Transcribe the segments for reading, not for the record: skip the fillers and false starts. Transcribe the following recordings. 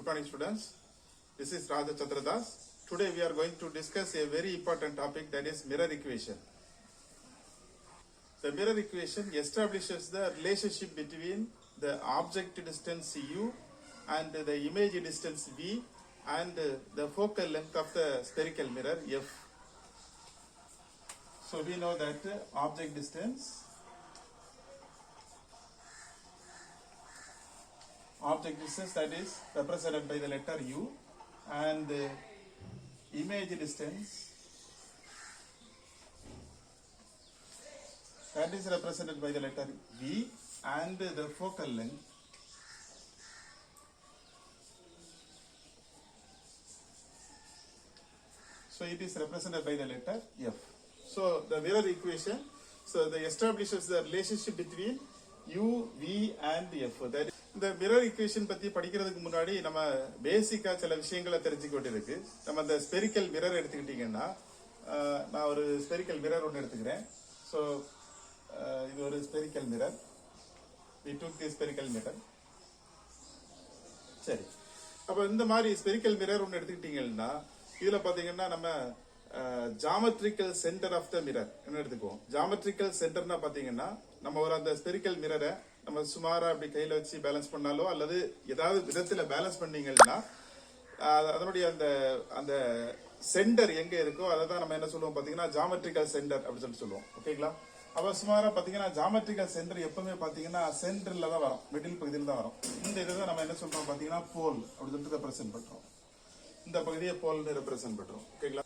Good morning, students. This is Raja Chandradas. Today we are going to discuss a very important topic, that is mirror equation. The mirror equation establishes the relationship between the object distance u and the image distance v and the focal length of the spherical mirror f. So we know that object distance that is represented by the letter u, and image distance that is represented by the letter v, and the focal length so it is represented by the letter f. So the mirror equation, so that establishes the relationship between u, v and f. That இந்த mirror equation பத்தி படிக்கிறதுக்கு முன்னாடி நம்ம பேசிக்கா சில விஷயங்களை தெரிஞ்சுக்க வேண்டியிருக்கு. நம்ம இந்த ஸ்பெரிக்கல் மிரர் எடுத்துக்கிட்டீங்கன்னா, நான் ஒரு ஸ்பெரிக்கல் மிரர் ஒன்று எடுத்துக்கிறேன். ஸோ இது ஒரு spherical mirror. we took the spherical mirror. சரி, அப்போ இந்த மாதிரி ஸ்பெரிக்கல் மிரர் ஒன்று எடுத்துக்கிட்டீங்கன்னா, இதுல பாத்தீங்கன்னா நம்ம geometrical centre of the mirror என்ன எடுத்துக்குவோம். ஜாமெட்ரிக்கல் சென்டர்னா பாத்தீங்கன்னா, நம்ம ஒரு அந்த ஸ்பெரிக்கல் மிரரை நம்ம சுமாரா அப்படி கையில வச்சு பேலன்ஸ் பண்ணாலோ அல்லது ஏதாவது விதத்துல பேலன்ஸ் பண்ணீங்கன்னா, அதனுடைய அந்த அந்த சென்டர் எங்க இருக்கோ அதை தான் நம்ம என்ன சொல்லுவோம் பாத்தீங்கன்னா ஜாமெட்ரிக்கல் சென்டர் அப்படின்னு சொல்லுவோம். ஓகேங்களா? அப்ப சுமாரா பாத்தீங்கன்னா ஜாமெட்ரிக்கல் சென்டர் எப்பவுமே பாத்தீங்கன்னா சென்டர்ல தான் வரும், மிடில் பகுதியில் தான் வரும். இந்த இதை நம்ம என்ன சொல்றோம் பாத்தீங்கன்னா போல் அப்படின்னு சொல்லிட்டு ரெப்ரசென்ட் பண்றோம். இந்த பகுதியை போல் ரெப்ரசென்ட் பண்றோம். ஓகேங்களா?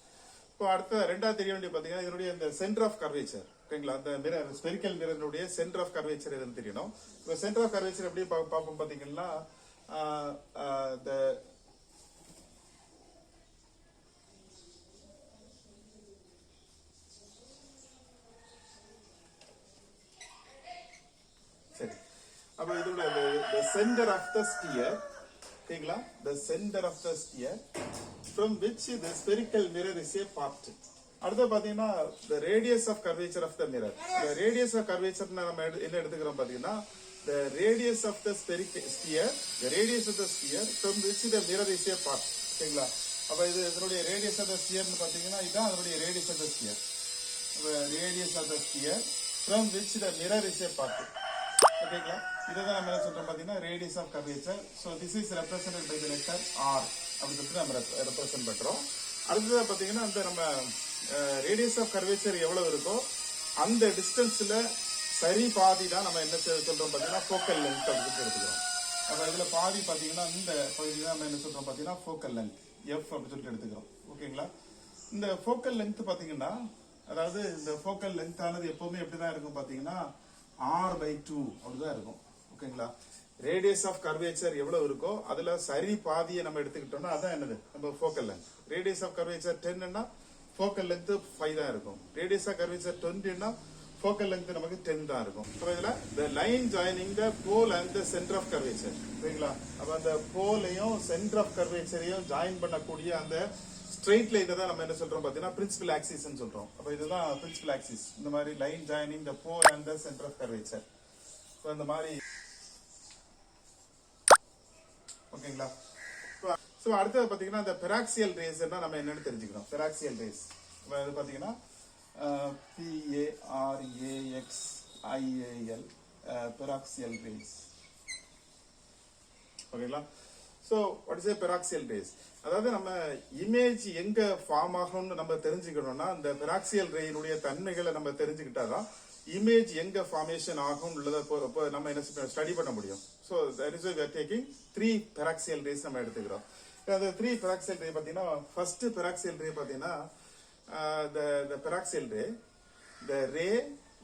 இப்போ அடுத்த ரெண்டாவது தெரிய வேண்டிய பாத்தீங்கன்னா இதனுடைய இந்த சென்டர் ஆஃப் கர்வேச்சர். ஓகேங்களா? அந்த மிரர் ஸ்பெரிக்கல் மிரருடைய சென்டர் ஆஃப் கர்வேச்சர் எதுன்னு தெரியணும். இப்போ சென்டர் ஆஃப் கர்வேச்சர் எப்படி பார்ப்போம் பாத்தீங்கன்னா, சரி, அப்ப இதோட சென்டர் ஆஃப் த ஸ்பியர். ஓகேங்களா? the center of the sphere from which the spherical mirror is a part. அடுத்து பாத்தீங்கன்னா the radius of curvature of the mirror. the radius of curvature நம்ம என்ன எடுத்துக்கிறோம் பாத்தீங்கன்னா, the radius of the sphere, the radius of the sphere from which the mirror is a part. ஓகேங்களா? அப்ப இது இதனுடைய radius of the sphere னு பாத்தீங்கன்னா இதான் அதனுடைய radius of the sphere. radius of the sphere from which the mirror is a part. ஓகேங்களா? இதுதான் நம்ம என்ன சொல்றோம் பாத்தீங்கன்னா radius of curvature. so this is represented by the letter r அப்படி சொல்லிட்டு நம்ம ரெப்ரசென்ட் பண்றோம். அடுத்ததா பாத்தீங்கன்னா அந்த நம்ம ரேடியஸ் ஆஃப் கர்வேச்சர் எவ்வளவு இருக்கோ அந்த டிஸ்டன்ஸ்ல சரி பாதி தான் நம்ம என்ன சொல்றோம் பாத்தீங்கன்னா ஃபோக்கல் லென்த் அப்படின்னு எடுத்துக்கிறோம். அப்ப இதுல பாதி பாத்தீங்கன்னா இந்த பகுதி தான் நம்ம என்ன சொல்றோம் பாத்தீங்கன்னா ஃபோக்கல் லென்த் எஃப் அப்படின்னு சொல்லிட்டு எடுத்துக்கிறோம். ஓகேங்களா? இந்த ஃபோக்கல் லென்த் பாத்தீங்கன்னா, அதாவது இந்த ஃபோக்கல் லென்த் ஆனது எப்பவுமே எப்படிதான் இருக்கும் பாத்தீங்கன்னா r/2 அப்படிதான் இருக்கும். ஓகேங்களா? ரேடியஸ் ஆஃப் கர்வேச்சர் எவ்வளவு இருக்கோ அதுல சரி பாதியை நம்ம எடுத்துக்கிட்டோம்னா அதான் என்னது நம்ம focal length. Radius of curvature 10ன்னா ஃபோக்கல் லென்த் 5 தான் இருக்கும். ரேடியஸ் ஆஃப் கர்வேச்சர் 20ன்னா ஃபோக்கல் லென்த் நமக்கு 10 தான் இருக்கும். அப்ப இதுல the line joining the pole and the center of curvature. ஓகேங்களா? அப்ப அந்த போலையும் சென்டர் ஆஃப் கர்வேச்சரையும் ஜாயின் பண்ணக்கூடிய அந்த ஸ்ட்ரெயிட் லைனை தான் நம்ம என்ன சொல்றோம் பாத்தீங்கன்னா பிரின்சிபல் ஆக்சிஸ் சொல்றோம். அப்ப இதுதான் பிரின்சிபல் ஆக்சிஸ். இந்த மாதிரி line joining the pole and the center of curvature. இந்த மாதிரி ஓகேங்களா? சோ அடுத்து பாத்தீங்கன்னா இந்த பெராக்சியல் ரேஸ்னா நம்ம என்னன்னு தெரிஞ்சுக்கணும். பெராக்சியல் ரேஸ் அது பாத்தீங்கன்னா PARAXIAL பெராக்சியல் ரேஸ். ஓகேங்களா? So what is a paraxial rays? அதாவது நம்ம இமேஜ் எங்க ஃபார்ம் ஆகும்னு நம்ம தெரிஞ்சுக்கணும்னா அந்த பெராக்சியல் ரேயினுடைய தன்மைகளை நம்ம தெரிஞ்சுக்கிட்டாதான் இமேஜ் எங்க ஃபார்மேஷன் ஆகும் உள்ளதை நம்ம என்ன ஸ்டடி பண்ண முடியும். So that is why we are taking 3 paraxial rays நம்ம எடுத்துக்கிறோம். அந்த 3 paraxial ray பாத்தீங்கன்னா first paraxial ray பாத்தீங்கன்னா the paraxial ray, the ray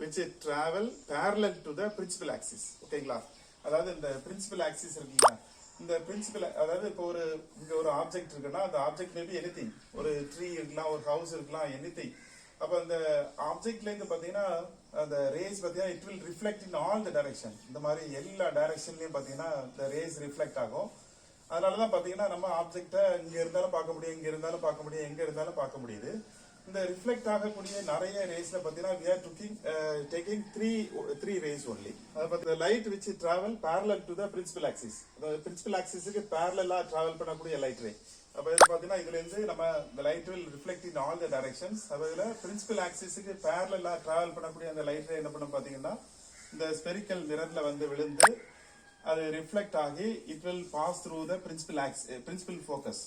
which travel parallel to the principal axis. ஓகேங்களா? அதாவது இந்த principal axis இருக்குல்ல, இந்த பிரின்சிபல், அதாவது இப்போ இங்க ஒரு ஆப்ஜெக்ட் இருக்குன்னா அந்த ஆப்ஜெக்ட் மேபி எனிதிங், ஒரு ட்ரீ இருக்கலாம், ஒரு ஹவுஸ் இருக்கலாம், எனிதிங். அப்ப அந்த ஆப்ஜெக்ட்ல இருந்து பாத்தீங்கன்னா அந்த ரேஸ் பாத்தீங்கன்னா it will reflect in all the direction. இந்த மாதிரி எல்லா டைரக்ஷன்லயும் பாத்தீங்கன்னா இந்த ரேஸ் ரிஃப்ளெக்ட் ஆகும். அதனாலதான் பாத்தீங்கன்னா நம்ம ஆப்ஜெக்ட இங்க இருந்தாலும் பார்க்க முடியும், இங்க இருந்தாலும் பார்க்க முடியும், எங்க இருந்தாலும் பார்க்க முடியுது. இந்த ரிஃப்ளெக்ட் ஆகக்கூடிய நிறைய ரேஸ்ல பாத்தீங்கன்னா we are taking three rays only. அது பத்தி the light which travel parallel to the principal axis. the principal axis க்கு parallel-ஆ travel பண்ணக்கூடிய light ray. அப்ப இது பாத்தீங்கன்னா இதுல இருந்து நம்ம the light will reflect in all the directions. அப்ப இதுல principal axis க்கு parallel-ஆ travel பண்ணக்கூடிய அந்த light ray என்ன பண்ணும் பாத்தீங்கன்னா இந்த spherical mirror-ல வந்து விழுந்து அது ரிஃப்ளெக்ட் ஆகி it will pass through the principal focus.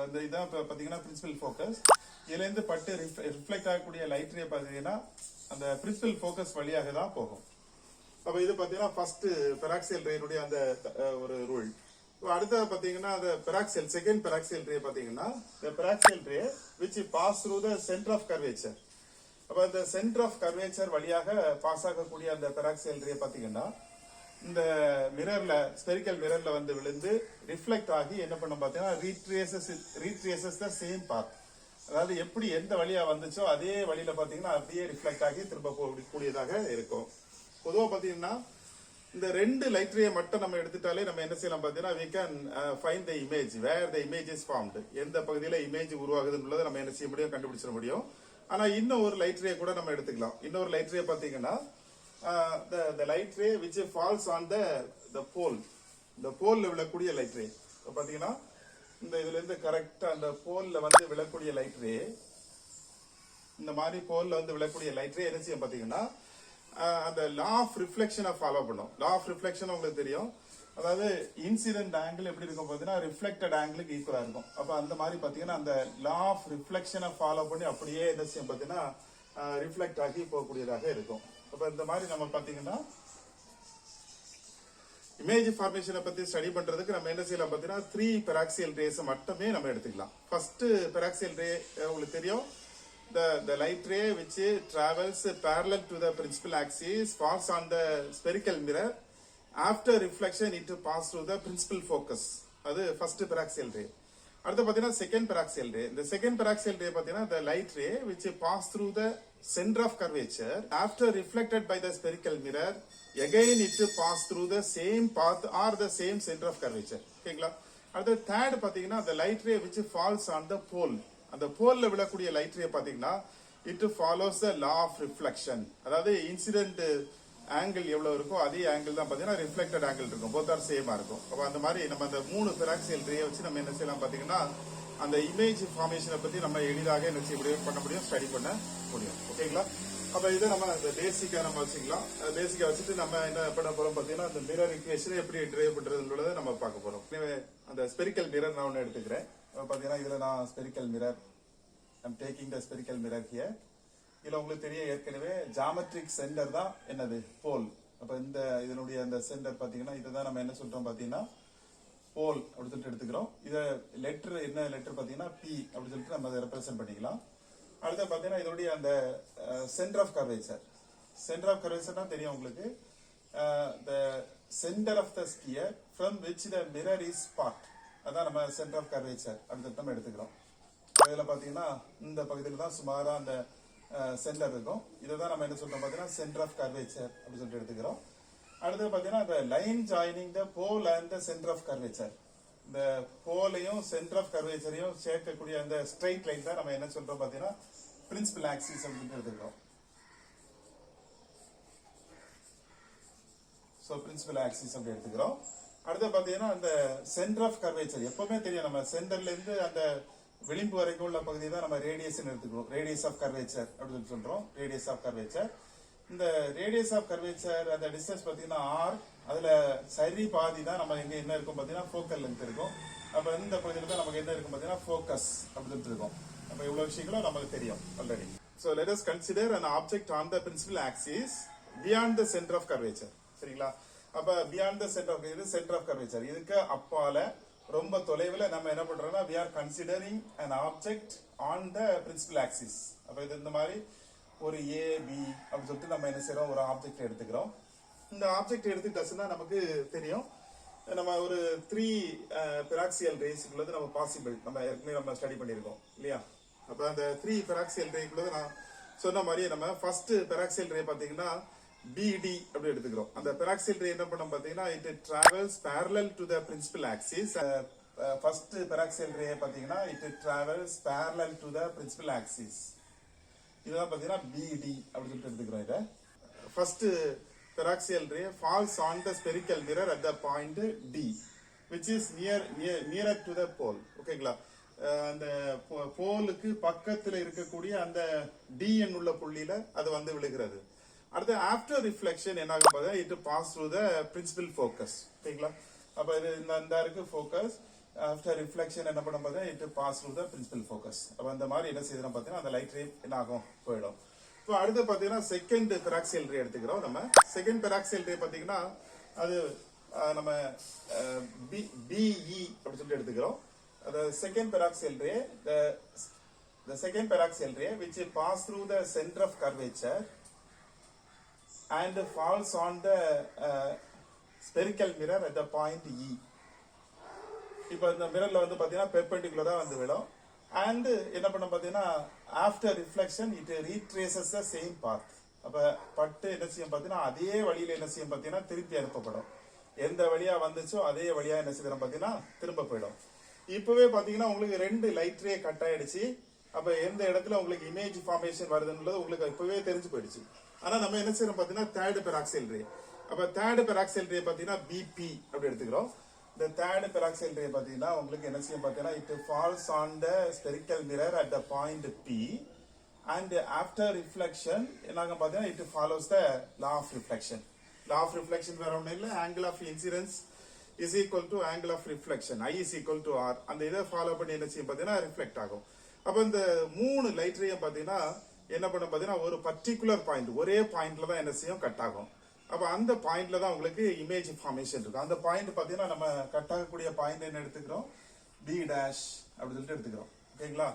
இந்த இதான் பாத்தீங்கன்னா பிரின்சிபல் ஃபோக்கஸ். இதுல இருந்து பட்டு ரிஃப்ளெக்ட் ஆகக்கூடிய லைட் ரே பாத்தீங்கன்னா அந்த பிரின்சிபல் ஃபோக்கஸ் வழியாக தான் போகும். அப்ப இது பாத்தீங்கன்னா ஃபர்ஸ்ட் பெராக்சியல் ரேனுடைய அந்த ஒரு ரூல். அடுத்த பாத்தீங்கன்னா அந்த செகண்ட் பெராக்சியல் ரே பாத்தீங்கன்னா the பெராக்சியல் ray which pass through the center of curvature. அப்ப அந்த சென்டர் ஆஃப் கர்வேச்சர் வழியாக பாஸ் ஆகக்கூடிய அந்த பெராக்சியல் ரே பாத்தீங்கன்னா இந்த மிரர்ல ஸ்பெரிக்கல் மிரர்ல வந்து விழுந்து ரிஃப்ளெக்ட் ஆகி என்ன பண்ணும் பாத்தீங்கன்னா ரீட்ரேசஸ் த சேம் பாத். அதாவது எப்படி எந்த வழியா வந்துச்சோ அதே வழியில பாத்தீங்கன்னா அப்படியே ரிஃப்ளெக்ட் ஆகி திரும்ப போகக்கூடியதாக இருக்கும். பொதுவா பாத்தீங்கன்னா இந்த ரெண்டு லைட் ரே மட்டும் நம்ம எடுத்துட்டாலே நம்ம என்ன செய்யலாம் பாத்தீங்கன்னா we can find the image where the image is formed. எந்த பகுதியில இமேஜ் உருவாகுதுன்றதை நம்ம என்ன செய்ய முடியும், கண்டுபிடிச்சிட முடியும். ஆனா இன்னும் ஒரு லைட் ரே கூட நம்ம எடுத்துக்கலாம். இன்னொரு லைட் ரே பாத்தீங்கன்னா the light ray which falls on the pole. the pole விழக்கூடிய லைட் ரே பாத்தீங்கன்னா இந்த இதுல இருந்து கரெக்டா அந்த போல்ல வந்து விழக்கூடிய லைட் ரே, இந்த மாதிரி போல்ல வந்து விழக்கூடிய லைட் ரே என்ன செய்யும் பாத்தீங்கன்னா அந்த லா ஆஃப் ரிஃப்ளெக்ஷனை ஃபாலோ பண்ணும். லா ஆஃப் ரிஃப்ளெக்ஷன் உங்களுக்கு தெரியும். அதாவது இன்சிடென்ட் ஆங்கிள் எப்படி இருக்கும் பாத்தீங்கன்னா ரிஃப்ளெக்டட் ஆங்கிளுக்கு ஈக்குவலா இருக்கும். அப்ப அந்த மாதிரி பாத்தீங்கன்னா அந்த லா ஆஃப் ரிஃப்ளெக்ஷனை ஃபாலோ பண்ணி அப்படியே என்ன செய்யும் பாத்தீங்கன்னா ரிஃப்ளெக்ட் ஆகி போகக்கூடியதாக இருக்கும். அப்ப இந்த மாதிரி நம்ம பாத்தீங்கன்னா இமேஜ் ஃபார்மேஷனை பத்தி ஸ்டடி பண்றதுக்கு நம்ம என்ன செய்யலாம் பாத்தீங்கன்னா 3 பெராக்சியல் ரேஸ் மட்டுமே நம்ம எடுத்துக்கலாம். ஃபர்ஸ்ட் பெராக்சியல் ரே உங்களுக்கு தெரியும், the light ray which travels parallel to the principal axis falls on the spherical mirror. After reflection it pass through the principal focus. அது ஃபர்ஸ்ட் பெராக்சியல் ரே. அடுத்து பாத்தீங்கன்னா செகண்ட் பெராக்சியல் ரே. இந்த செகண்ட் பெராக்சியல் ரே பாத்தீங்கன்னா the light ray which pass through the center of curvature after reflected by the spherical mirror again it pass through the same path or the same center of curvature. ஓகேங்களா? அடுத்து third பாத்தீங்கன்னா the light ray which falls on the pole. அந்த போல்ல விழக்கூடிய light ray பாத்தீங்கன்னா it follows the law of reflection. அதாவது incident angle எவ்வளவு இருக்கோ அதே ஆங்கிள் தான் பாத்தீங்கன்னா ரிஃப்ளெக்டட் ஆங்கிள் இருக்கும். போத் ஆர் சேமா இருக்கும். அப்ப அந்த மாதிரி நம்ம அந்த 3 பெராக்சியல் ரே வச்சு நம்ம என்ன செய்யலாம் பாத்தீங்கன்னா அந்த இமேஜ் ஃபார்மேஷனை பத்தி நம்ம எளிதாக என்ன செய்ய முடியும், பண்ண முடியும், ஸ்டடி பண்ண முடியும். ஓகேங்களா? அப்ப இதை நம்ம அந்த பேசிக்கா நம்ம வச்சுக்கலாம். பேசிக்கா வச்சுட்டு நம்ம என்ன பண்ண போறோம் பாத்தீங்கன்னா அந்த மிரர் ஈக்குவேஷனை எப்படி டிரைவ் பண்றதுன்றதை நம்ம பார்க்க போறோம். அந்த ஸ்பெரிக்கல் மிரர் நான் ஒன்னு எடுத்துக்கிறேன். பாத்தீங்கன்னா இதுல நான் spherical mirror I'm taking the spherical mirror here. இதுல உங்களுக்கு தெரியும் ஏற்கனவே ஜாமெட்ரிக் சென்டர் தான் என்னது போல். அப்ப இந்த இதனுடைய அந்த சென்டர் பாத்தீங்கன்னா இதுதான் நம்ம என்ன சொல்றோம் பாத்தீங்கன்னா போல் அப்படி சொல்லிட்டு எடுத்துக்கிறோம். இத லெட்டர் என்ன லெட்டர் பாத்தீங்கன்னா P அப்படி சொல்லிட்டு நம்ம அதை ரெப்ரசென்ட் பண்ணிக்கலாம். அடுத்து பாத்தீங்கன்னா இதனுடைய அந்த centre of curvature. Centre of கர்வேச்சர்னா தெரியும் உங்களுக்கு, the center of the sphere from which the mirror is part. அதான் நம்ம சென்டர் ஆஃப் கர்வேச்சர் அப்படி நம்ம எடுத்துக்கிறோம். இதுல பாத்தீங்கன்னா இந்த பகுதியில தான் சுமாரா அந்த சென்டர் இருக்கும். இதான் நம்ம என்ன சொல்றோம் பாத்தீங்கன்னா சென்டர் ஆஃப் கர்வேச்சர் அப்படி சொல்லிட்டு எடுத்துக்கிறோம். அடுத்து பாத்தீங்கன்னா இந்த line joining the pole and the centre of curvature. இந்த போலையும் சென்டர் ஆஃப் கர்வேச்சரையும் சேர்க்கக்கூடிய அந்த ஸ்ட்ரைட் லைன் தான் நம்ம என்ன சொல்றோம் பாத்தீங்கன்னா பிரின்சிபல் ஆக்சிஸ் அப்படின்னு எடுத்துக்கிறோம். சோ பிரின்சிபல் ஆக்சிஸ் அப்படி எடுத்துக்கிறோம். அடுத்து பாத்தீங்கன்னா அந்த சென்டர் ஆஃப் கர்வேச்சர் எப்பவுமே தெரியும், நம்ம சென்டர்ல இருந்து அந்த விளிம்பு வரைக்கும் உள்ள பகுதி தான் நம்ம ரேடியஸ் எடுத்துக்கிறோம். ரேடியஸ் ஆஃப் கர்வேச்சர் அப்படின்னு சொல்றோம். Radius of curvature. இந்த ரேடியஸ் ஆஃப் கர்வேச்சர் அந்த டிஸ்டன்ஸ் பாத்தீங்கன்னா r. அதுல சரி பாதி தான் நம்ம எங்க என்ன இருக்கும் பாத்தீங்கன்னா ஃபோக்கல் லென்த் இருக்கும். அப்ப இந்த பகுதியில தான் நமக்கு என்ன இருக்கும் பாத்தீங்கன்னா ஃபோக்கஸ் அப்படின்னு இருக்கும். அப்ப இவ்வளவு விஷயங்களும் நமக்கு தெரியும் already. So let us consider an object on the principal axis beyond the center of curvature. சரிங்களா? அப்ப beyond the center of இது center of curvature. இதுக்கு அப்பால ரொம்ப தொலைவுல நம்ம என்ன பண்றோம்னா we are considering an object on the principal axis. அப்ப இது இந்த மாதிரி ஒரு A B அப்படி சொல்லிட்டு நம்ம என்ன செய்றோம், ஒரு ஆப்ஜெக்ட் எடுத்துக்கிறோம். இந்த ஆப்ஜெக்ட் எடுத்துக்கிட்டோம்னா நமக்கு தெரியும் நம்ம ஒரு 3 பெராக்சியல் ரேஸ்க்குள்ளது நம்ம பாசிபிள் நம்ம ஏற்கனவே நம்ம ஸ்டடி பண்ணியிருக்கோம் இல்லையா? அப்ப அந்த 3 பெராக்சியல் ரேக்குள்ளது நான் சொன்ன மாதிரியே நம்ம ஃபர்ஸ்ட் பெராக்சியல் ரே பாத்தீங்கன்னா BD அப்படி எடுத்துக்கிறோம். அந்த பெராக்சியல் ரே என்ன பண்ணோம் பாத்தீங்கன்னா it travels parallel to the principal axis. First paraxial ray பாத்தீங்கன்னா it travels parallel to the principal axis. இதுதான் பார்த்தீங்கன்னா பிடி அப்படின்னு சொல்லிட்டு எடுத்துக்கிறோம். இதை first paraxial ray falls on the spherical mirror at the point D which is nearer to the pole. ஓகேங்களா, அந்த போலுக்கு பக்கத்துல இருக்கக்கூடிய அந்த டிஎன் உள்ள புள்ளியில அது வந்து விழுகிறது. அடுத்து ஆஃப்டர் ரிஃப்ளெக்ஷன் என்ன ஆகும் பார்த்தா it pass through the principal focus. ஓகேங்களா, அப்ப இது இந்த இருக்கு ஃபோக்கஸ். ஆஃப்டர் ரிஃப்ளெக்ஷன் என்ன பண்ணும் பார்த்தா it pass through the principal focus. அப்ப அந்த மாதிரி என்ன செய்யணும் பார்த்தீங்கன்னா அந்த லைட் ரே என்ன ஆகும் போயிடும். இப்போ அடுத்து பார்த்தீங்கன்னா செகண்ட் பெராக்சியல் ரே எடுத்துக்கிறோம். நம்ம செகண்ட் பெராக்சியல் ரே பார்த்தீங்கன்னா அது நம்ம பிஇ அப்படி சொல்லிட்டு எடுத்துக்கிறோம். The second peroxide ray, the second peroxide ray which pass through the center of curvature and falls on the spherical mirror at the point E. இப்போ இந்த மிரர்ல வந்து பாத்தீங்கன்னா பெர்பெண்டிகுலரா வந்து விடும். and என்ன பண்ண பாத்தீங்கன்னா after reflection it retraces the same path. அப்ப பட்டு என்ன செய்யும் பாத்தீங்கன்னா அதே வழியில என்ன செய்யும் பாத்தீங்கன்னா திருப்பி அனுப்பப்படும். எந்த வழியா வந்துச்சோ அதே வழியா என்ன செய்யணும் பாத்தீங்கன்னா திரும்ப போயிடும். இப்பவே பாத்தீங்கன்னா உங்களுக்கு ரெண்டு லைட் ரே கட் ஆயிடுச்சு. அப்ப எந்த இடத்துல உங்களுக்கு இமேஜ் ஃபார்மேஷன் வருதுன்றது உங்களுக்கு இப்பவே தெரிஞ்சு போயிடுச்சு. ஆனா நம்ம என்ன செய்யறோம் பாத்தீங்கன்னா தேர்ட் பெராக்சைல் ரே. அப்ப தேர்ட் பெராக்சைல் ரே பாத்தீங்கன்னா பிபி அப்படி எடுத்துக்கிறோம். இந்த தேர்ட் பெராக்சைல் ரே பாத்தீங்கன்னா உங்களுக்கு என்ன செய்யும் பாத்தீங்கன்னா it falls on the spherical mirror at the point P and after reflection என்னாக பாத்தீங்கன்னா it follows the law of reflection. law of reflection வேற ஒண்ணும் இல்ல, angle of incidence is equal to angle of reflection, I is equal to R. அந்த இதை follow பண்ணி என்ன செய்யும் பாத்தீங்கன்னா ரிஃப்ளெக்ட் ஆகும். அப்ப இந்த மூணு லைட் ரேயும் பாத்தீங்கன்னா என்ன பண்ண பாத்தீங்கன்னா ஒரு பர்டிகுலர் பாயிண்ட் ஒரே பாயிண்ட்ல தான் என்ன செய்யும் கட் ஆகும். அப்ப அந்த பாயிண்ட்ல தான் உங்களுக்கு இமேஜ் ஃபார்மேஷன் இருக்கும். அந்த பாயிண்ட் பாத்தீங்கன்னா நம்ம கட் ஆகக்கூடிய பாயிண்ட் என்ன எடுத்துக்கிறோம், பி டேஷ் அப்படி சொல்லிட்டு எடுத்துக்கிறோம். ஓகேங்களா,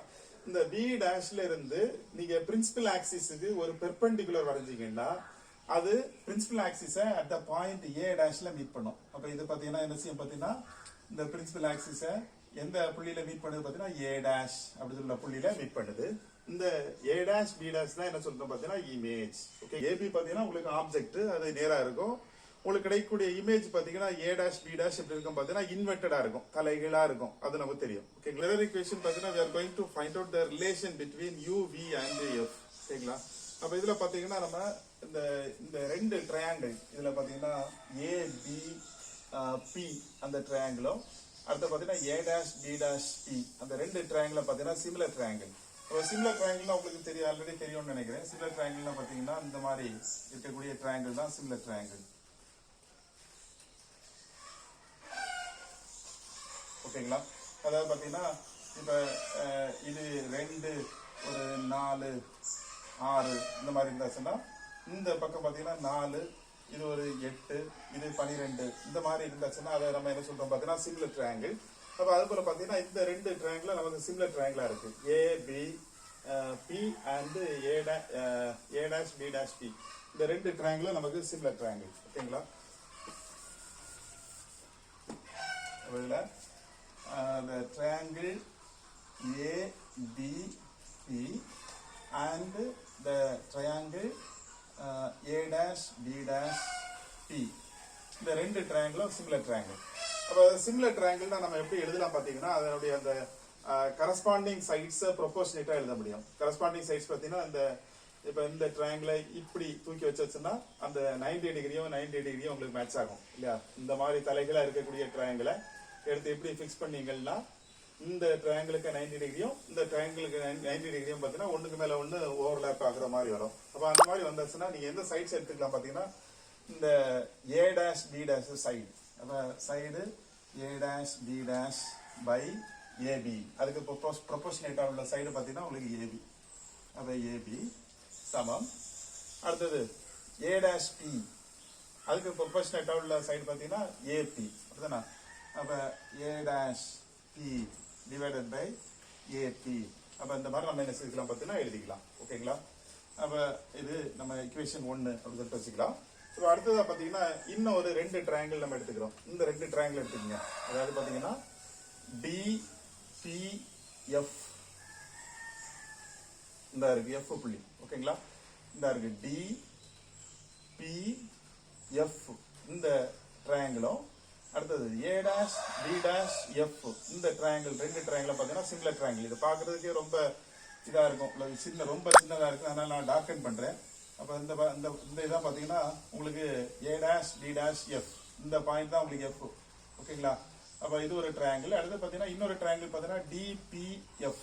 இந்த பி டேஷ்ல இருந்து நீங்க பிரின்சிபல் ஆக்சிஸுக்கு ஒரு பெர்பெண்டிகுலர் வரைஞ்சீங்கன்னா அது principal axis at the point A டேஷ்ல மீட் பண்ணும். அப்ப இது பாத்தீங்கன்னா என்ன செய்யும் பாத்தீங்கன்னா இந்த பிரின்சிபல் ஆக்சிஸ எந்த புள்ளியில மீட் பண்ணுது பாத்தீங்கன்னா ஏ டேஷ் அப்படி சொல்ற புள்ளியில மீட் பண்ணுது. இந்த ஏ டேஷ் பி டேஷ் தான் என்ன சொல்றோம் பாத்தீங்கன்னா இமேஜ். ஓகே, ஏபி பாத்தீங்கன்னா உங்களுக்கு ஆப்ஜெக்ட் அது நேரா இருக்கும். உங்களுக்கு கிடைக்கக்கூடிய இமேஜ் பாத்தீங்கன்னா ஏ டேஷ் பி டேஷ் எப்படி இருக்கும் பாத்தீங்கன்னா இன்வெர்டடா இருக்கும், தலைகீழா இருக்கும். அது நமக்கு தெரியும். ஓகே, மிரர் ஈக்குவேஷன் பாத்தீங்கன்னா we are going to find out the relation between u, v and f. ஓகேங்களா, அப்ப இதுல பாத்தீங்கன்னா நம்ம இந்த இந்த ரெண்டு ட்ரையாங்கிள் இதுல பாத்தீங்கன்னா ஏ பி பி அந்த ட்ரையாங்கிளும் அடுத்து பாத்தீங்கன்னா A dash B dash B அந்த ரெண்டு ட்ரையாங்கிள பாத்தீங்கன்னா சிமிலர் ட்ரையாங்கிள். அப்ப சிமிலர் ட்ரையாங்கிள்னா உங்களுக்கு தெரியும், ஆல்ரெடி தெரியும்னு நினைக்கிறேன். சிமிலர் ட்ரையாங்கிள்னா பாத்தீங்கன்னா இந்த மாதிரி இருக்கக்கூடிய ட்ரையாங்கிள் தான் சிமிலர் ட்ரையாங்கிள். ஓகேங்களா, அதாவது பாத்தீங்கன்னா இப்ப இது 2 ஒரு 4 6 இந்த மாதிரி இருந்தாச்சுன்னா இந்த பக்கம் பாத்தீங்கன்னா 4 இது ஒரு 8 இது 12 இந்த மாதிரி இருந்தாச்சுன்னா அதை நம்ம என்ன சொல்றோம் பாத்தீங்கன்னா சிமிலர் ட்ரையாங்கிள். அப்ப அது போல பாத்தீங்கன்னா இந்த ரெண்டு ட்ரையாங்கிள் நமக்கு சிமிலர் ட்ரையாங்கிளா இருக்கு. A B P and A dash B dash P இந்த ரெண்டு ட்ரையாங்கிளும் நமக்கு சிமிலர் ட்ரையாங்கிள். ஓகேங்களா, the triangle ABP and the triangle A dash B dash P இந்த ரெண்டு ட்ரையாங்கிளும் சிமிலர் ட்ரையாங்கிள். அப்ப சிமிலர் ட்ரையாங்கிள்னா நம்ம எப்படி எழுதலாம் பாத்தீங்கன்னா அதனுடைய அந்த கரஸ்பாண்டிங் சைட்ஸை ப்ரொபோர்ஷனேட்டா எழுத முடியும். கரஸ்பாண்டிங் சைட்ஸ் பாத்தீங்கன்னா இந்த இப்ப இந்த ட்ரையாங்கிளை இப்படி தூக்கி வச்சுன்னா அந்த 90 டிகிரியும் 90 டிகிரியும் உங்களுக்கு மேட்ச் ஆகும் இல்லையா. இந்த மாதிரி தலைகளா இருக்கக்கூடிய ட்ரையாங்கிளை எடுத்து எப்படி பிக்ஸ் பண்ணீங்கன்னா இந்த ட்ரையாங்கிளுக்கு 90 டிகிரியும் இந்த ட்ரையாங்கிளுக்கு 90 டிகிரியும் பாத்தீங்கன்னா ஒண்ணுக்கு மேல ஒண்ணு ஓவர்லாப் ஆகுற மாதிரி வரும். அப்ப அந்த மாதிரி வந்தாச்சுன்னா நீங்க எந்த சைட்ஸ் எடுத்துக்கலாம் பாத்தீங்கன்னா இந்த A dash B dash side. அப்ப side A dash B dash by AB அதுக்கு ப்ரொபோர்ஷனேட்டா உள்ள சைடு பாத்தீங்கன்னா உங்களுக்கு ஏபி. அப்ப ஏபி சமம் அடுத்தது ஏ டேஷ் பி அதுக்கு ப்ரொபோர்ஷனேட்டா உள்ள சைடு பாத்தீங்கன்னா ஏபி. அப்படிதானா, அப்ப A dash B divided by AB. அப்ப இந்த மாதிரி நம்ம என்ன செஞ்சுக்கலாம் பார்த்தீங்கன்னா எழுதிக்கலாம். ஓகேங்களா, அப்ப இது நம்ம ஈக்குவேஷன் 1 அப்படி சொல்லிட்டு வச்சுக்கலாம். இப்போ அடுத்ததா பாத்தீங்கன்னா இன்னும் ஒரு ரெண்டு ட்ரையாங்கிள் நம்ம எடுத்துக்கிறோம். இந்த ரெண்டு ட்ரையாங்கிள் எடுத்துக்கோங்க. அதாவது பாத்தீங்கன்னா DPF இந்த இருக்கு F புள்ளி. ஓகேங்களா, இந்த இருக்கு DPF இந்த ட்ரையாங்கிளும் அடுத்தது A dash B dash F இந்த ட்ரையாங்கிள் ரெண்டு ட்ரையாங்கிள் பாத்தீங்கன்னா சிமிலர் ட்ரையாங்கிள். இது பாக்குறதுக்கே ரொம்ப இதா இருக்கும், உங்களுக்கு சின்ன ரொம்ப சின்னதா இருக்கு, அதனால நான் டார்க்கன் பண்றேன். அப்ப இந்த இதான் பாத்தீங்கன்னா உங்களுக்கு A dash D dash F, இந்த பாயிண்ட் தான் உங்களுக்கு F. ஓகேங்களா? அப்ப இது ஒரு ட்ரையாங்கிள். அடுத்து பாத்தீங்கன்னா இன்னொரு ட்ரையாங்கிள் பாத்தீங்கன்னா DPF.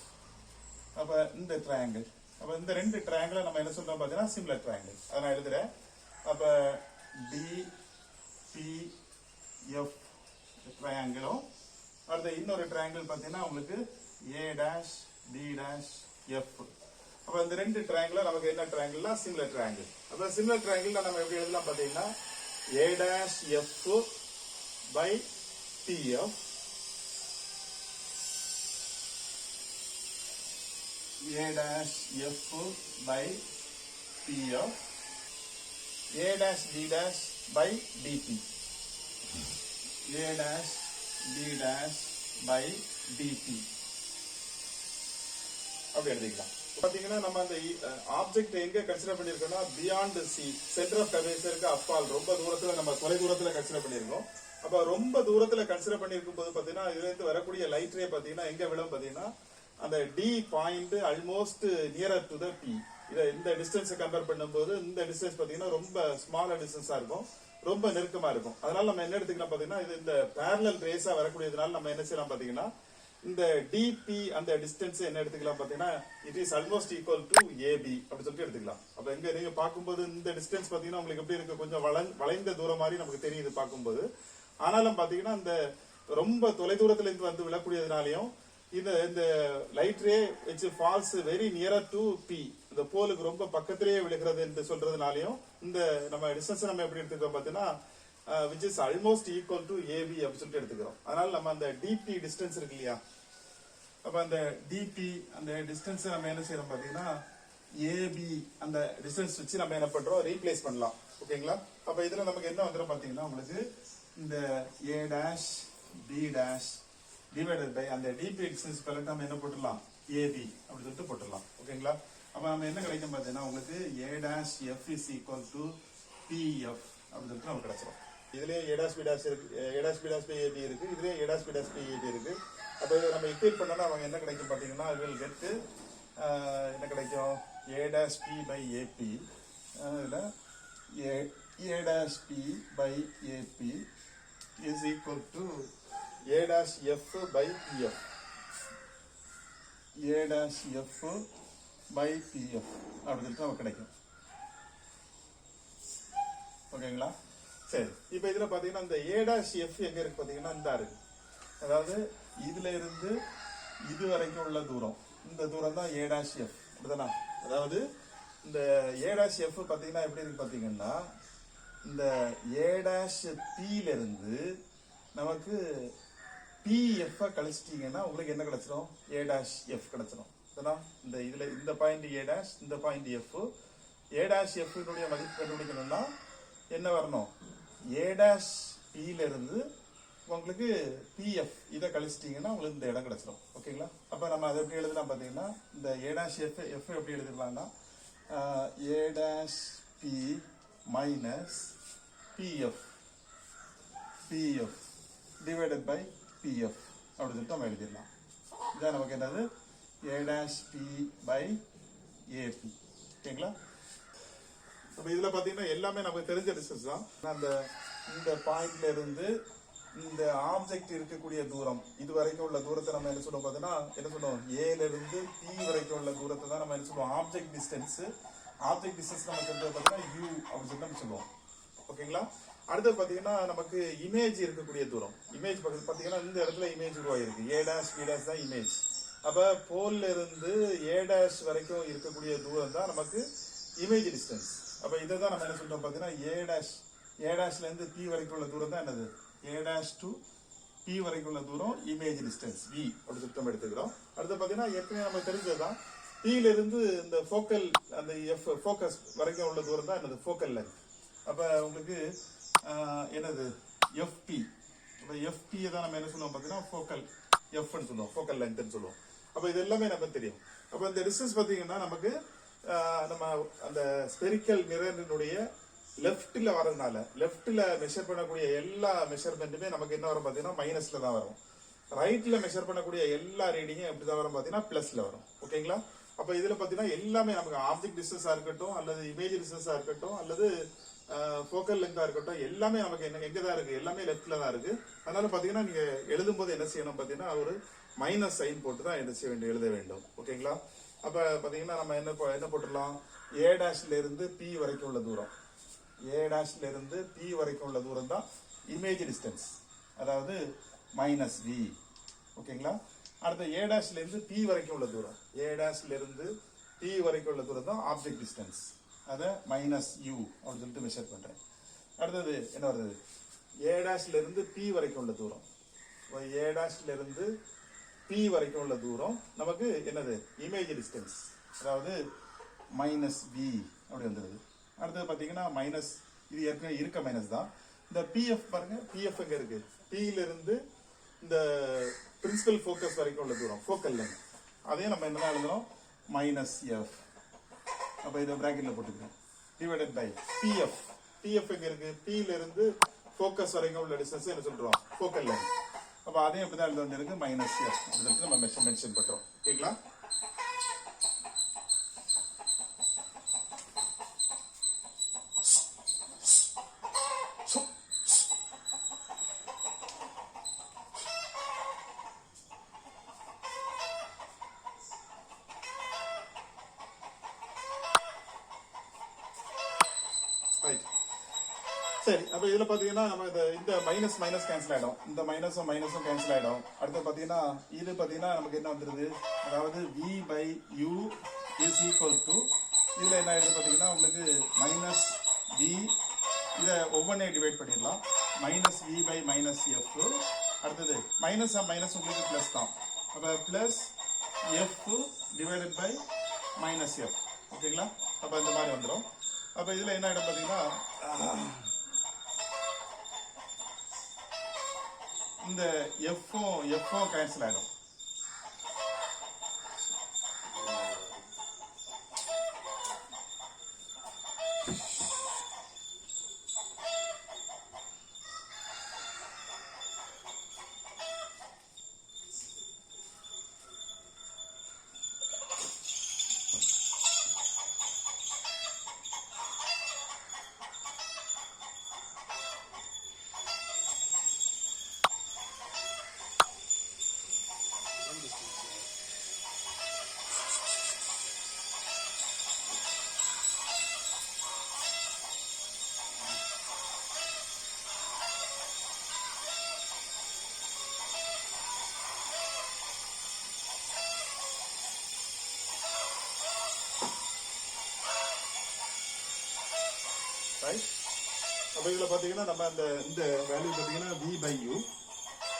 அப்ப இந்த ட்ரையாங்கிள், அப்ப இந்த ரெண்டு ட்ரையாங்கிளை நம்ம என்ன சொல்றோம் பாத்தீங்கன்னா சிமிலர் ட்ரையாங்கிள். அதை நான் எழுதுறேன். அப்ப DPF ட்ரையாங்கிளும், அடுத்து இன்னொரு ட்ரையாங்கிள் பாத்தீங்கன்னா உங்களுக்கு A dash D dash F. அப்ப இந்த ரெண்டு ட்ரையாங்கிள் நமக்கு என்ன ட்ரையாங்கிள்னா சிமிலர் ட்ரையாங்கிள். அப்ப சிமிலர் ட்ரையாங்கிள் நம்ம எப்படி எழுதலாம் பாத்தீங்கன்னா A dash F by PF, A dash F by PF, A dash D dash by DP, A dash D dash by DP. அப்படி எழுதிக்கலாம். பாத்தீங்கன்னா நம்ம அந்த ஆப்ஜெக்ட் எங்க கன்சிடர் பண்ணிருக்கோம்னா பியாண்ட் சி, சென்டர் ஆஃப் கர்வேச்சருக்கு அப்பால் ரொம்ப தூரத்துல, நம்ம தொலை தூரத்துல கன்சிடர் பண்ணிருக்கோம். அப்ப ரொம்ப தூரத்துல கன்சிடர் பண்ணிருக்கும் போது பாத்தீங்கன்னா இதுல இருந்து வரக்கூடிய லைட் ரே பாத்தீங்கன்னா எங்க விழும் பாத்தீங்கன்னா அந்த D point almost nearer to the P. இந்த டிஸ்டன்ஸை கம்பேர் பண்ணும்போது இந்த டிஸ்டன்ஸ் பாத்தீங்கன்னா ரொம்ப ஸ்மாலர் டிஸ்டன்ஸா இருக்கும், ரொம்ப நெருக்கமா இருக்கும். அதனால நம்ம என்ன எடுத்துக்கலாம் பாத்தீங்கன்னா இது இந்த பேரலல் ரேஸா வரக்கூடியதுனால நம்ம என்ன செய்யலாம் பாத்தீங்கன்னா இந்த டிபி அந்த டிஸ்டன்ஸ் என்ன எடுத்துக்கலாம் பாத்தீங்கன்னா it is almost equal to AB அப்படி சொல்லிட்டு எடுத்துக்கலாம். அப்ப எங்க நீங்க பார்க்கும்போது இந்த டிஸ்டன்ஸ் பாத்தீங்கன்னா உங்களுக்கு எப்படி இருக்கு, கொஞ்சம் வளைந்த தூரம் மாதிரி நமக்கு தெரியுது பார்க்கும்போது. ஆனாலும் பாத்தீங்கன்னா இந்த ரொம்ப தொலை தூரத்துல இருந்து வந்து விழக்கூடியதுனாலையும் இந்த light ray which falls very nearer to P, இந்த போலுக்கு ரொம்ப பக்கத்திலேயே விழுகிறது என்று சொல்றதுனாலையும் இந்த நம்ம டிஸ்டன்ஸ் நம்ம எப்படி எடுத்துக்கிறோம் பாத்தீங்கன்னா which is almost equal to AB அப்படி சொல்லிட்டு எடுத்துக்கிறோம். அதனால நம்ம அந்த DP டிஸ்டன்ஸ் இருக்கு இல்லையா, அப்ப அந்த DP அந்த டிஸ்டன்ஸ் நம்ம என்ன செய்யறோம் பாத்தீங்கன்னா AB அந்த டிஸ்டன்ஸ் வச்சு நம்ம என்ன பண்றோம் ரீப்ளேஸ் பண்ணலாம். ஓகேங்களா? அப்ப இதுல நமக்கு என்ன வந்துடும் பாத்தீங்கன்னா உங்களுக்கு இந்த A dash D dash divided by அந்த DP டிஸ்டன்ஸ் கரெக்ட் நம்ம என்ன போட்டுடலாம் AB அப்படி சொல்லிட்டு போட்டுடலாம். ஓகேங்களா? அப்ப நம்ம என்ன கிடைக்கும் பாத்தீங்கன்னா உங்களுக்கு A dash F is equal to PF அப்படி சொல்லிட்டு நமக்கு கிடைச்சிடும். இதுலயே A dash B dash இருக்கு, A dash B dash by AB இருக்கு, இதுலயே A dash B dash by AB இருக்கு. அப்ப இதை நம்ம ஈக்குவேட் பண்ணோம்னா அவங்க என்ன கிடைக்கும் பாத்தீங்கன்னா it will get என்ன கிடைக்கும் A dash P by AP, இதுல A dash P by AP is equal to A dash F by PF, A dash F by PF அப்படி சொல்லிட்டு நமக்கு கிடைக்கும். ஓகேங்களா? சரி, இப்ப இதுல பாத்தீங்கன்னா இந்த A dash F எங்க இருக்கு பாத்தீங்கன்னா இந்த இருக்கு. அதாவது இதுல இருந்து இது வரைக்கும் உள்ள தூரம், இந்த தூரம் தான் A dash F. அப்படிதானா? அதாவது இந்த A dash F பாத்தீங்கன்னா எப்படி இருக்கு பாத்தீங்கன்னா இந்த A dash P ல இருந்து நமக்கு PF கழிச்சிட்டீங்கன்னா உங்களுக்கு என்ன கிடைச்சிடும் A dash F கிடைச்சிடும். இந்த இதுல இந்த பாயிண்ட் A dash, இந்த point F. A dash F னுடைய மதிப்பு கண்டுபிடிக்கணும்னா என்ன வரணும் A dash P ல இருந்து உங்களுக்கு PF இதை கழிச்சிட்டீங்கன்னா உங்களுக்கு இந்த இடம் கிடைச்சிடும். ஓகேங்களா? அப்ப நம்ம அதை எப்படி எழுதலாம் பாத்தீங்கன்னா இந்த A dash F எப்படி எழுதிடலாம்னா A dash P minus PF divided by PF அப்படி சொல்லிட்டு நம்ம எழுதிடலாம். இதான் நமக்கு என்னது A dash P by AP. ஓகேங்களா? அப்ப இதுல பாத்தீங்கன்னா எல்லாமே நமக்கு தெரிஞ்ச டிஸ்டன்ஸ் தான். அந்த இந்த பாயிண்ட்ல இருந்து இந்த ஆப்ஜெக்ட் இருக்கக்கூடிய தூரம் இது வரைக்கும் உள்ள தூரத்தை நம்ம என்ன சொல்லுவோம் பாத்தீங்கன்னா என்ன சொல்லுவோம் A ல இருந்து P வரைக்கும் உள்ள தூரத்தை தான் நம்ம என்ன சொல்லுவோம் ஆப்ஜெக்ட் டிஸ்டன்ஸ். ஆப்ஜெக்ட் டிஸ்டன்ஸ் நம்ம சொல்றது பாத்தீங்கன்னா U அப்படின்னு சொல்லிட்டு நம்ம சொல்லுவோம். ஓகேங்களா? அடுத்து பாத்தீங்கன்னா நமக்கு இமேஜ் இருக்கக்கூடிய தூரம். இமேஜ் பாத்தீங்கன்னா இந்த இடத்துல இமேஜ் உருவாயிருக்கு. A dash B dash தான் இமேஜ். அப்ப போல்ல இருந்து A dash வரைக்கும் இருக்கக்கூடிய தூரம் தான் நமக்கு இமேஜ் டிஸ்டன்ஸ். அப்ப இதை தான் நம்ம என்ன சொல்றோம் பாத்தீங்கன்னா A dashல இருந்து P வரைக்கும் உள்ள தூரம் தான் என்னது A dash to P வரைக்கும் உள்ள தூரம் இமேஜ் டிஸ்டன்ஸ் V அப்படி சுத்தம் எடுத்துக்கிறோம். அடுத்து பாத்தீங்கன்னா ஏற்கனவே நம்ம தெரிஞ்சதுதான் P ல இருந்து இந்த ஃபோக்கல் அந்த F ஃபோக்கஸ் வரைக்கும் உள்ள தூரம் தான் என்னது ஃபோக்கல் லென்த். அப்ப உங்களுக்கு என்னது FP. அப்ப FP தான் நம்ம என்ன சொல்லுவோம் பாத்தீங்கன்னா ஃபோக்கல் F ன்னு சொல்லுவோம், ஃபோக்கல் லென்த்னு சொல்லுவோம். அப்ப இது எல்லாமே நமக்கு தெரியும். அப்ப இந்த டிஸ்டன்ஸ் பாத்தீங்கன்னா நமக்கு நம்ம அந்த ஸ்பெரிக்கல் மிரரினுடைய லெஃப்ட்ல வரதுனால லெஃப்ட்ல மெஷர் பண்ணக்கூடிய எல்லா மெஷர்மெண்ட்டுமே நமக்கு என்ன வரும் பாத்தீங்கன்னா மைனஸ்ல தான் வரும். ரைட்ல மெஷர் பண்ணக்கூடிய எல்லா ரீடிங்கும் எப்படி தான் வரும் பாத்தீங்கன்னா பிளஸ்ல வரும். ஓகேங்களா? அப்ப இதுல பாத்தீங்கன்னா எல்லாமே நமக்கு ஆப்ஜெக்ட் டிஸ்டன்ஸா இருக்கட்டும் அல்லது இமேஜ் டிஸ்டன்ஸா இருக்கட்டும் அல்லது ஃபோக்கல் லென்த்தா இருக்கட்டும் எல்லாமே நமக்கு எங்க தான் இருக்கு, எல்லாமே லெஃப்ட்ல தான் இருக்கு. அதனால பாத்தீங்கன்னா நீங்க எழுதும் போது என்ன செய்யணும் பாத்தீங்கன்னா ஒரு மைனஸ் சைன் போட்டு தான் என்ன செய்ய வேண்டும், எழுத வேண்டும். ஓகேங்களா? அப்ப பாத்தீங்கன்னா நம்ம என்ன போட்டுடலாம், ஏ டேஷ்ல இருந்து பி வரைக்கும் உள்ள தூரம், ஏ டேஷ்ல இருந்து பி வரைக்கும் உள்ள தூரம் தான் இமேஜ் டிஸ்டன்ஸ், அதாவது மைனஸ் வி. ஓகேங்களா? அடுத்த ஏ டேஷ்ல இருந்து பி வரைக்கும் உள்ள தூரம், ஏ டேஷ்ல இருந்து பி வரைக்கும் உள்ள தூரம் தான் ஆப்ஜெக்ட் டிஸ்டன்ஸ், அதை மைனஸ் யூ அப்படின்னு சொல்லிட்டு மெஷர் பண்றேன். அடுத்தது என்ன வருது, ஏ டேஷ்ல இருந்து பி வரைக்கும் உள்ள தூரம், ஏ டேஷ்ல இருந்து பி வரைக்கும் உள்ள தூரம் நமக்கு என்னது, இமேஜ் டிஸ்டன்ஸ், அதாவது மைனஸ் வி அப்படி வந்துடுது. அடுத்தது பாத்தீங்கன்னா மைனஸ், இது ஏற்கனவே இருக்க மைனஸ் தான். இந்த பிஎஃப் பாருங்க, பிஎஃப் எங்க இருக்கு, பியில இருந்து இந்த பிரின்சிபல் ஃபோக்கஸ் வரைக்கும் உள்ள தூரம், ஃபோக்கல் லென்த், அதையும் நம்ம என்ன எழுதுறோம், மைனஸ் எஃப். அப்ப இதை பிராக்கெட்ல போட்டுக்கிறோம், டிவைடட் பை பிஎஃப். பிஎஃப் எங்க இருக்கு, பியில இருந்து ஃபோக்கஸ் வரைக்கும் உள்ள டிஸ்டன்ஸ் என்ன சொல்றோம், ஃபோக்கல் லென்த். அப்ப அதையும் எப்படிதான் எழுத வந்திருக்கு, மைனஸ் எஃப் அப்படின்னு நம்ம மென்ஷன் பண்றோம். ஓகேங்களா? சரி, அப்ப இதுல பாத்தீங்கன்னா நம்ம இந்த மைனஸ் மைனஸ் கேன்சல் ஆயிடும், இந்த மைனஸும் மைனஸும் கேன்சல் ஆயிடும். அடுத்து பாத்தீங்கன்னா இது பாத்தீங்கன்னா நமக்கு என்ன வந்துருது, அதாவது v by u is equal to, இதுல என்ன ஆயிடுது பாத்தீங்கன்னா உங்களுக்கு மைனஸ் v, இதை ஒவ்வொன்னே டிவைட் பண்ணிடலாம், minus v by minus F. அடுத்தது மைனஸ் மைனஸ் உங்களுக்கு பிளஸ் தான், அப்ப plus F divided by minus F. ஓகேங்களா? அப்ப இந்த மாதிரி வந்துடும். அப்ப இதுல என்ன ஆயிடும் பாத்தீங்கன்னா இந்த எஃப்பும் கேன்சல் ஆயிடும். அப்ப இதுல பாத்தீங்கன்னா நம்ம இந்த வேல்யூ பாத்தீங்கன்னா v by u,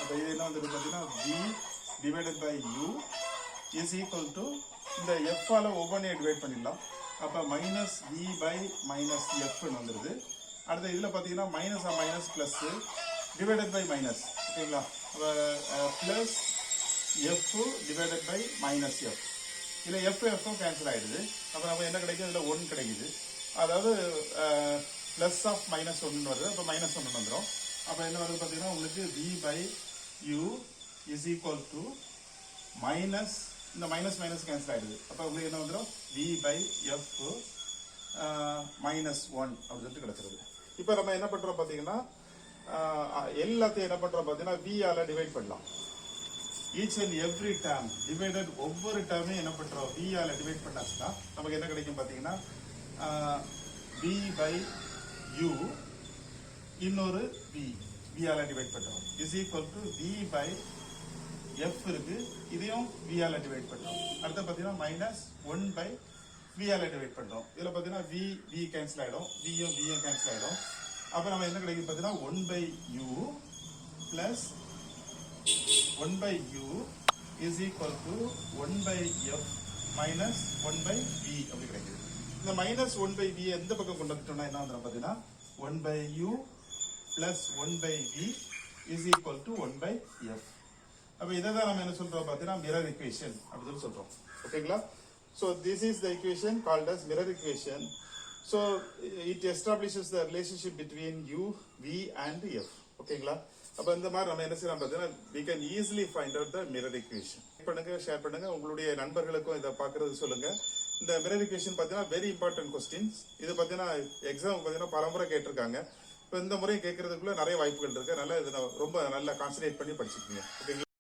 அப்ப இது என்ன வந்து பாத்தீங்கன்னா v divided by u is equal to, இந்த f ஆல ஒவ்வொன்றையும் டிவைட் பண்ணிடலாம். அப்ப minus v by minus f வந்துருது. அடுத்து இதுல பாத்தீங்கன்னா minus minus plus divided by minus. ஓகேங்களா? Plus f divided by minus f. இதுல f கேன்சல் ஆயிடுது. அப்ப நம்ம என்ன கிடைக்கும், இதுல 1 கிடைக்குது. அதாவது பிளஸ் ஆஃப் மைனஸ் 1 வருது, அப்ப மைனஸ் 1 வந்துடும். அப்ப என்ன வருது பாத்தீங்கன்னா உங்களுக்கு v by u is equal to minus, இந்த மைனஸ் மைனஸ் கேன்சல் ஆயிடுது. அப்ப உங்களுக்கு என்ன வந்துடும், v by f மைனஸ் 1 அப்படின்னு சொல்லிட்டு கிடைச்சிருது. இப்ப நம்ம என்ன பண்றோம் பாத்தீங்கன்னா எல்லாத்தையும் என்ன பண்றோம் பாத்தீங்கன்னா v ஆல டிவைட் பண்ணலாம். Each and every term divided, ஒவ்வொரு டேர்மையும் என்ன பண்றோம், v ஆல டிவைட் பண்ணாச்சுன்னா நமக்கு என்ன கிடைக்கும் பாத்தீங்கன்னா v by u இன்னொரு v ஆல டிவைட் பண்றோம் is equal to v by f இருக்கு, இதையும் v ஆல டிவைட் பண்றோம். அடுத்து பாத்தீங்கன்னா மைனஸ் 1 by v ஆல டிவைட் பண்றோம். இதுல பாத்தீங்கன்னா v கேன்சல் ஆயிடும், v யும் கேன்சல் ஆயிடும். அப்ப நம்ம என்ன கிடைக்கும் பாத்தீங்கன்னா 1 by u plus 1 by u is equal to 1 by f minus 1 by v அப்படி கிடைக்குது. இந்த மைனஸ் 1 by v எந்த பக்கம் கொண்டு வந்துட்டோம்னா என்ன வந்துடும் பாத்தீங்கன்னா 1 by u plus 1 by v is equal to 1 by f. அப்ப இதை தான் நம்ம என்ன சொல்றோம் பாத்தீங்கன்னா மிரர் equation அப்படின்னு சொல்றோம். ஓகேங்களா? So this is the equation called as mirror equation. So it establishes the relationship between u, v and f. ஓகேங்களா? அப்ப இந்த மாதிரி நம்ம என்ன செய்யலாம் பார்த்தீங்கன்னா we can easily find out the mirror equation. பண்ணுங்க, ஷேர் பண்ணுங்க, உங்களுடைய நண்பர்களுக்கும் இதை பார்க்கறது சொல்லுங்க. இந்த மிரர் equation பார்த்தீங்கன்னா வெரி இம்பார்ட்டன்ட் கொஸ்டின்ஸ். இது பார்த்தீங்கன்னா எக்ஸாம் பார்த்தீங்கன்னா பலமுறை கேட்டிருக்காங்க. இப்போ இந்த முறை கேட்கறதுக்குள்ள நிறைய வாய்ப்புகள் இருக்கு. அதனால இதை ரொம்ப நல்லா கான்சன்ட்ரேட் பண்ணி படிச்சுக்கோங்க. ஓகேங்களா?